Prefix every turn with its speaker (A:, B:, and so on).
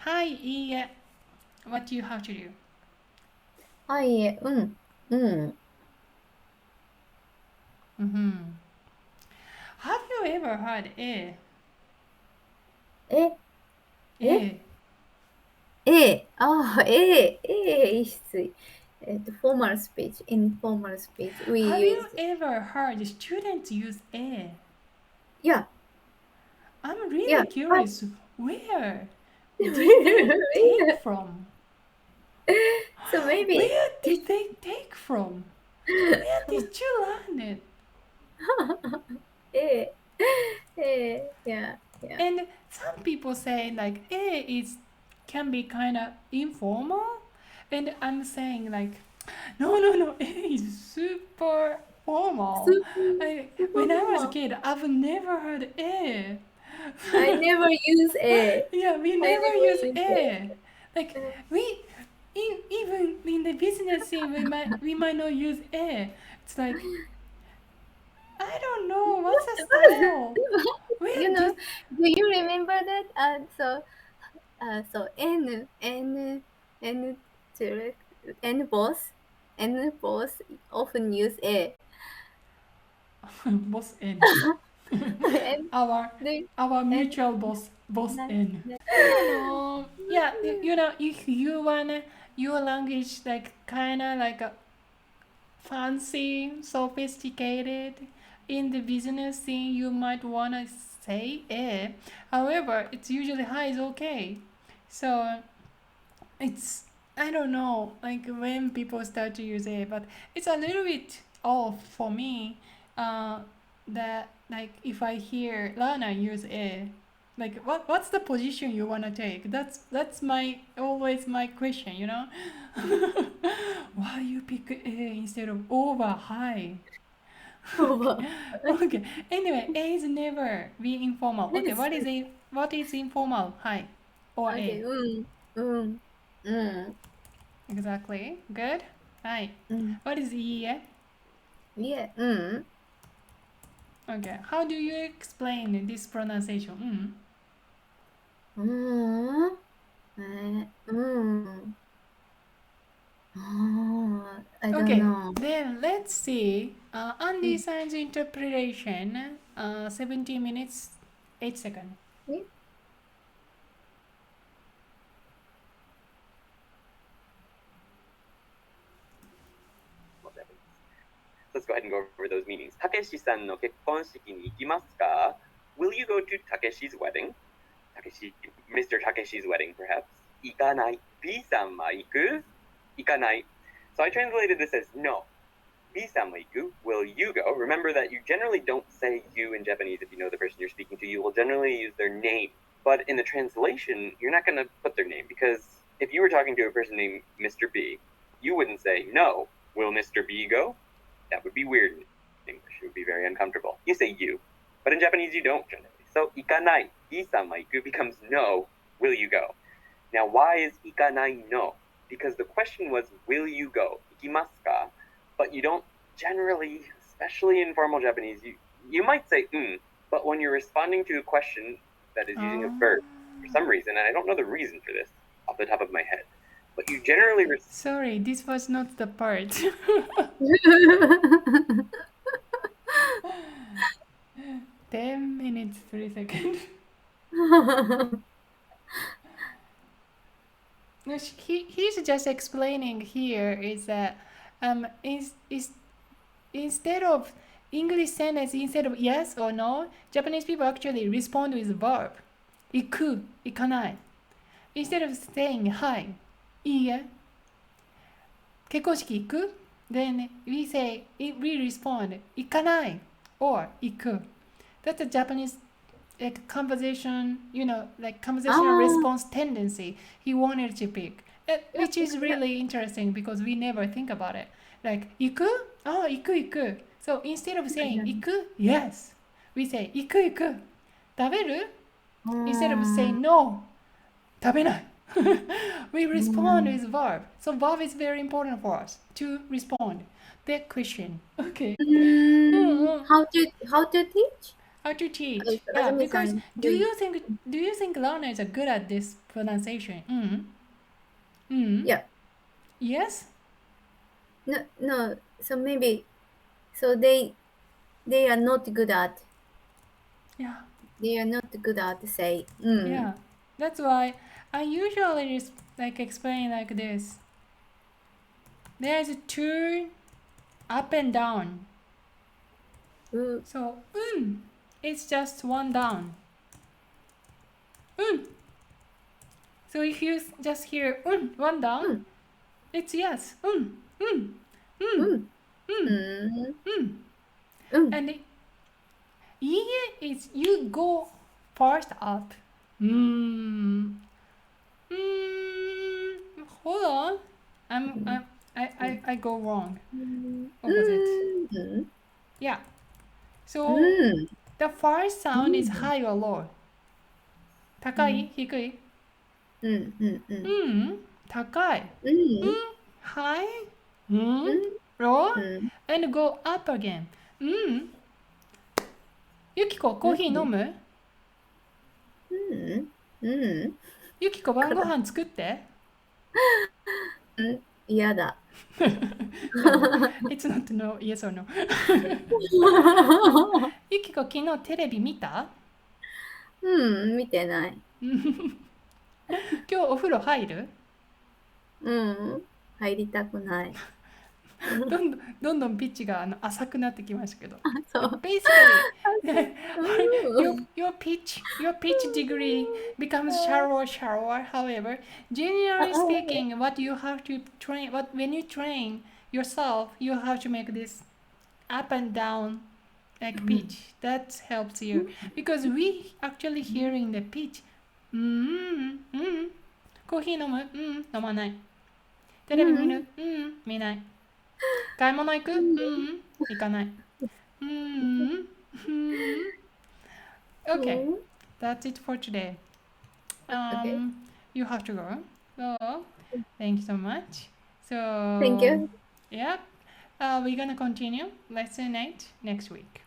A: はい、いいえ。What do you have to do?
B: はい、うん、うん。
A: Mm-hmm. Have you ever heard A?
B: え、え、
A: A.
B: A formal speech, informal speech, we
A: Have you
B: use,
A: ever heard students use A?
B: yeah,
A: I'm
B: yeah,
A: really
B: but,
A: curious. Where did they take
B: yeah.
A: from?
B: So maybe,
A: Where did they take from? Where did you learn it?
B: A, yeah, yeah.
A: And some people say like A is can be kind of informal, and I'm saying like no, A is super formal.
B: Super, super
A: When I was a
B: formal.
A: kid, I've never heard A.
B: I never use A.
A: Yeah, we
B: I
A: never
B: never
A: use
B: use
A: A. Like
B: A.
A: we even in the business scene we might not use A. It's like I don't know what's the style.
B: You
A: Where
B: know,
A: did
B: do you remember that? So direct, N boss often use A.
A: boss N?
B: And
A: our
B: the
A: our
B: and
A: mutual boss N. I don't know. Yeah, if you wanna your language like kinda like a fancy, sophisticated in the business scene, you might wanna say eh. However, it's usually hi is okay. So it's I don't know like when people start to use it, but it's a little bit off for me. Uh, that like if I hear Lana use a, like what's the position you wanna take? That's my always my question. Why you pick a instead of over high? Okay, okay. Anyway, a is never be informal. Okay,
B: Yes.
A: what is informal? High or a?
B: Okay. Mm, mm,
A: Exactly. Good. Right.
B: mm.
A: What is ie?
B: Yeah.
A: Okay. How do you explain this pronunciation?
B: Mm. I don't
A: Okay.
B: know.
A: Then let's see. Andy Sign's interpretation. 17 minutes, 8 seconds.
B: Mm.
C: Let's go ahead and go over those meanings. Takeshi-san no kekkonshiki ni ikimasu ka? Will you go to Takeshi's wedding? Mr. Takeshi's wedding, perhaps. Ikanai. B-san wa iku? Ikanai. So I translated this as no. B-san wa iku? Will you go? Remember that you generally don't say you in Japanese if you know the person you're speaking to. You will generally use their name. But in the translation, you're not going to put their name because if you were talking to a person named Mr. B, you wouldn't say, no, will Mr. B go? That would be weird in English. It would be very uncomfortable. You say you, but in Japanese you don't generally. So ikanai, isan wa iku becomes no, will you go? Now why is ikanai no? Because the question was will you go? Ikimasu ka? But you don't generally, especially in formal Japanese, you might say but when you're responding to a question that is using a verb for some reason, and I don't know the reason for this off the top of my head, but you generally
A: Sorry, this was not the part. 10 minutes, 3 seconds. No, he's just explaining here is that is instead of English sentence, instead of yes or no, Japanese people actually respond with verb. 行く、行かない。Instead of saying hi, いいえ、結婚式行く? Then we respond 行かない or 行く. That's a Japanese like conversation, like conversational
B: Ah,
A: response tendency he wanted to pick,
B: yep,
A: which is
B: yep.
A: really interesting because we never think about it. Like 行く? Oh, 行く行く. So instead of saying 行く? Yes. We say 行く行く. 食べる? Instead of saying no, 食べない. We respond with verb. So verb is very important for us to respond. The question. Okay.
B: How to teach?
A: How to teach?
B: Okay, so
A: Yeah,
B: Azumi-san,
A: because do you think learners are good at this pronunciation?
B: Yeah.
A: Yes?
B: No. So maybe, so they are not good at.
A: Yeah.
B: They are not good at say.
A: Yeah. That's why I usually just like explain like this. There's a two up and down. So it's just one down. So if you just hear one down, it's yes. And yeah is you go first up. Hold on. I go wrong. Opposite. Yeah. So the first sound is high or low. 高い低い高い high low and go up again. Yukiko コーヒー飲むYukiko 晩ご飯作って
B: 嫌だ。
A: It's not no, yes or no. Yukiko 昨日テレビ見た
B: 見てない。
A: 今日お風呂入る
B: 入りたくない。
A: どんどんピッチが浅くなってきましたけど。
B: そう。
A: Basically, your pitch degree becomes shallower. However, generally speaking, what you have to train, when you train yourself, you have to make this up and down like pitch. That helps you because we actually hearing the pitch. コーヒー飲む飲まない。テレビ見る見ない。買い物行く行かない。Okay, that's it for today. You have to go. So, thank you so much. So,
B: Thank you.
A: Yeah, we're gonna continue lesson 8 next week.